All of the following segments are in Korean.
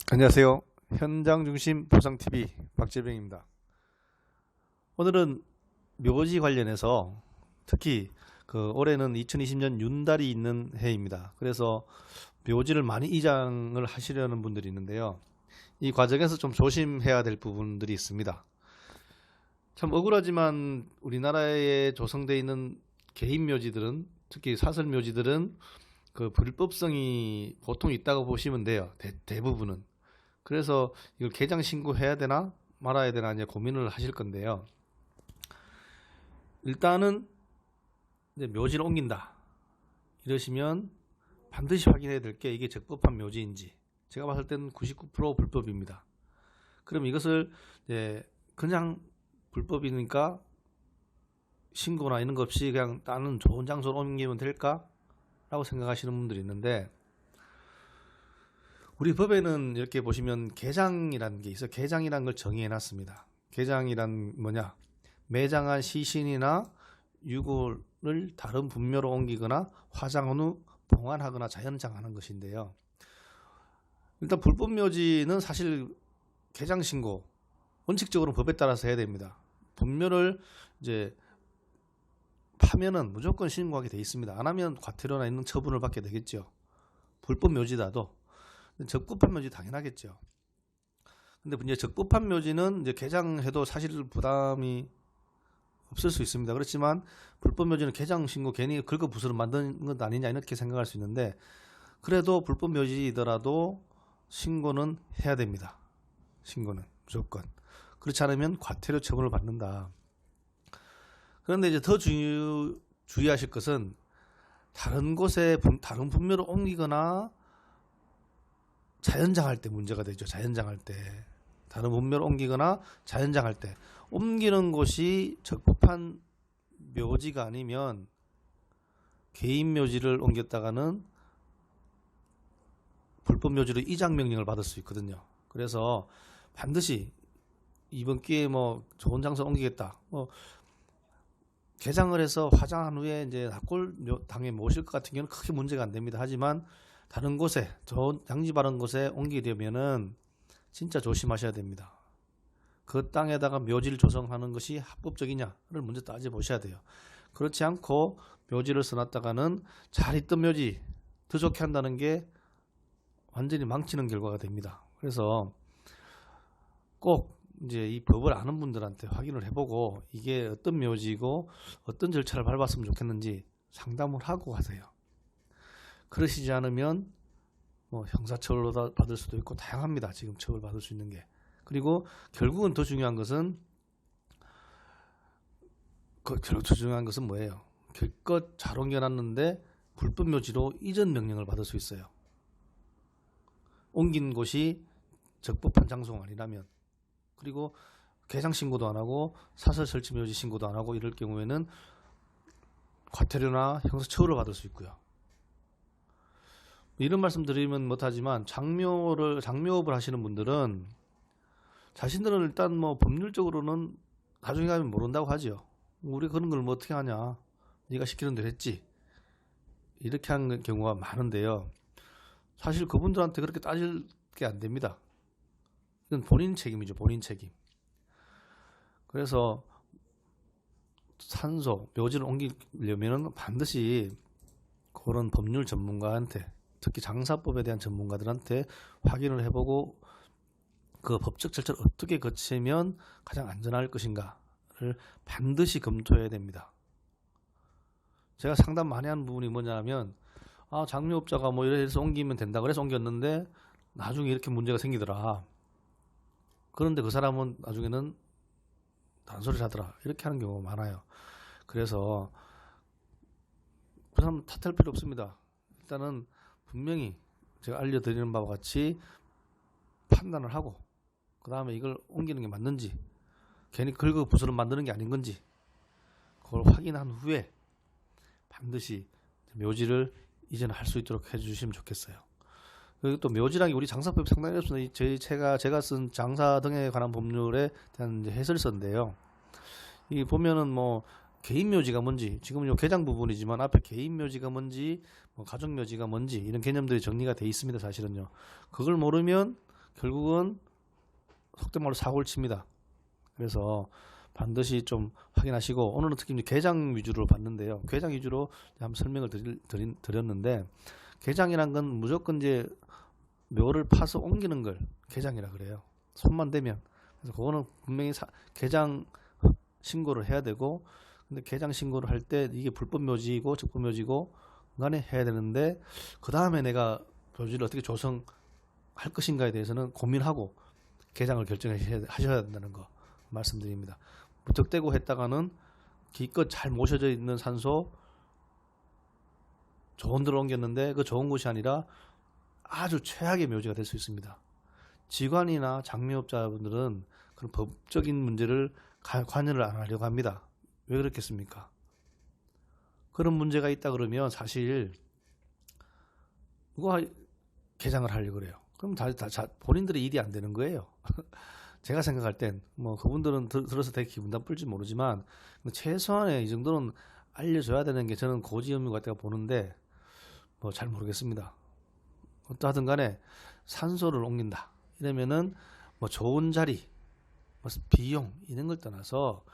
안녕하세요. 현장중심 보상TV 박재병입니다. 오늘은 묘지 관련해서 특히 올해는 2020년 윤달이 있는 해입니다. 그래서 묘지를 많이 이장을 하시려는 분들이 있는데요. 이 과정에서 좀 조심해야 될 부분들이 있습니다. 참 억울하지만 우리나라에 조성되어 있는 개인 묘지들은, 특히 사설 묘지들은 그 불법성이 보통 있다고 보시면 돼요. 대부분은. 그래서 이걸 개장 신고해야 되나 말아야 되나 이제 고민을 하실 건데요. 일단은 이제 묘지를 옮긴다 이러시면 반드시 확인해야 될 게 이게 적법한 묘지인지. 제가 봤을 때는 99% 불법입니다. 그럼 이것을 이제 그냥 불법이니까 신고나 이런 거 없이 그냥 다른 좋은 장소로 옮기면 될까? 라고 생각하시는 분들이 있는데, 우리 법에는 이렇게 보시면 개장이라는 게 있어요. 개장이라는 걸 정의해 놨습니다. 개장이란 뭐냐? 매장한 시신이나 유골을 다른 분묘로 옮기거나 화장한 후 봉안하거나 자연장하는 것인데요. 일단 불법 묘지는 사실 개장 신고 원칙적으로 법에 따라서 해야 됩니다. 분묘를 이제 파면은 무조건 신고하게 돼 있습니다. 안 하면 과태료나 있는 처분을 받게 되겠죠. 불법 묘지다도. 적법한 묘지 당연하겠죠. 근데 이제 적법한 묘지는 이제 개장해도 사실 부담이 없을 수 있습니다. 그렇지만 불법 묘지는 개장 신고 괜히 긁어부스러 만드는 것 아니냐 이렇게 생각할 수 있는데, 그래도 불법 묘지이더라도 신고는 해야 됩니다. 신고는 무조건. 그렇지 않으면 과태료 처분을 받는다. 그런데 이제 더 주의하실 것은 다른 곳에 다른 분묘로 옮기거나 자연장할 때 문제가 되죠. 자연장할 때 다른 분묘로 옮기거나 자연장할 때 옮기는 곳이 적법한 묘지가 아니면 개인 묘지를 옮겼다가는 불법 묘지로 이장 명령을 받을 수 있거든요. 그래서 반드시 이번 기회에 뭐 좋은 장소 옮기겠다, 뭐 개장을 해서 화장한 후에 이제 납골 당에 모실 것 같은 경우는 크게 문제가 안 됩니다. 하지만 다른 곳에, 좋은 양지 바른 곳에 옮기려면은 진짜 조심하셔야 됩니다. 그 땅에다가 묘지를 조성하는 것이 합법적이냐를 먼저 따져보셔야 돼요. 그렇지 않고 묘지를 써놨다가는 잘 있던 묘지 더 좋게 한다는 게 완전히 망치는 결과가 됩니다. 그래서 꼭 이제 이 법을 아는 분들한테 확인을 해보고 이게 어떤 묘지고 어떤 절차를 밟았으면 좋겠는지 상담을 하고 가세요. 그러시지 않으면 뭐 형사처벌로 받을 수도 있고 다양합니다. 지금 처벌 받을 수 있는 게. 그리고 결국은 더 중요한 것은 뭐예요? 기껏 잘 옮겨놨는데 불법 묘지로 이전 명령을 받을 수 있어요. 옮긴 곳이 적법한 장소가 아니라면. 그리고 개장 신고도 안 하고 사설 설치 묘지 신고도 안 하고 이럴 경우에는 과태료나 형사처벌을 받을 수 있고요. 이런 말씀 드리면 못하지만 장묘업을 하시는 분들은 자신들은 일단 뭐 법률적으로는 나중에 가면 모른다고 하죠. 우리 그런 걸 뭐 어떻게 하냐, 네가 시키는 대로 했지, 이렇게 하는 경우가 많은데요. 사실 그분들한테 그렇게 따질 게 안 됩니다. 이건 본인 책임이죠. 본인 책임. 그래서 산소, 묘지를 옮기려면 반드시 그런 법률 전문가한테, 특히 장사법에 대한 전문가들한테 확인을 해보고 그 법적 절차를 어떻게 거치면 가장 안전할 것인가를 반드시 검토해야 됩니다. 제가 상담 많이 하는 부분이 뭐냐면, 장묘업자가 뭐 이래서 옮기면 된다 그래서 옮겼는데 나중에 이렇게 문제가 생기더라. 그런데 그 사람은 나중에는 단소리를 하더라. 이렇게 하는 경우가 많아요. 그래서 그 사람 탓할 필요 없습니다. 일단은 분명히 제가 알려드리는 바와 같이 판단을 하고, 그 다음에 이걸 옮기는 게 맞는지, 괜히 긁어부스럼 만드는 게 아닌 건지 그걸 확인한 후에 반드시 묘지를 이전할 수 있도록 해주시면 좋겠어요. 그리고 또 묘지라는 게 우리 장사법이 상당히 없습니다. 제가 쓴 장사 등에 관한 법률에 대한 해설서인데요. 이 보면은 뭐 개인 묘지가 뭔지, 지금은 요 개장 부분이지만 앞에 개인 묘지가 뭔지, 뭐 가족 묘지가 뭔지 이런 개념들이 정리가 돼 있습니다. 사실은요. 그걸 모르면 결국은 속된 말로 사고를 칩니다. 그래서 반드시 좀 확인하시고, 오늘은 특히 이제 게장 위주로 봤는데요. 게장 위주로 한번 설명을 드렸는데, 게장이란 건 무조건 이제 묘를 파서 옮기는 걸 게장이라 그래요. 손만 대면. 그래서 그거는 분명히 게장 신고를 해야 되고, 근데 게장 신고를 할 때 이게 불법 묘지이고 적법 묘지고 간에 해야 되는데, 그 다음에 내가 묘지를 어떻게 조성할 것인가에 대해서는 고민하고 게장을 결정하셔야 된다는 거 말씀드립니다. 무턱대고 했다가는 기껏 잘 모셔져 있는 산소 좋은 데로 옮겼는데 그 좋은 곳이 아니라 아주 최악의 묘지가 될 수 있습니다. 지관이나 장미업자분들은 그런 법적인 문제를 관여를 안 하려고 합니다. 왜 그렇겠습니까? 그런 문제가 있다 그러면 사실 누가 개장을 하려고 그래요. 그럼 본인들의 일이 안 되는 거예요. 제가 생각할 땐 뭐 그분들은 들어서 되게 기분 나쁠지 모르지만 최소한의 이 정도는 알려줘야 되는 게 저는 고지 의무 같다고 보는데 뭐 잘 모르겠습니다. 어떠하든 간에 산소를 옮긴다 이러면은 뭐 좋은 자리, 뭐 비용 이런 걸 떠나서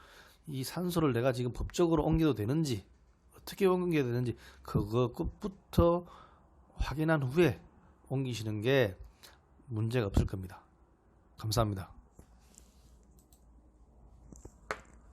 이 산소를 내가 지금 법적으로 옮겨도 되는지 어떻게 옮겨야 되는지 그거 끝부터 확인한 후에 옮기시는 게 문제가 없을 겁니다. 감사합니다.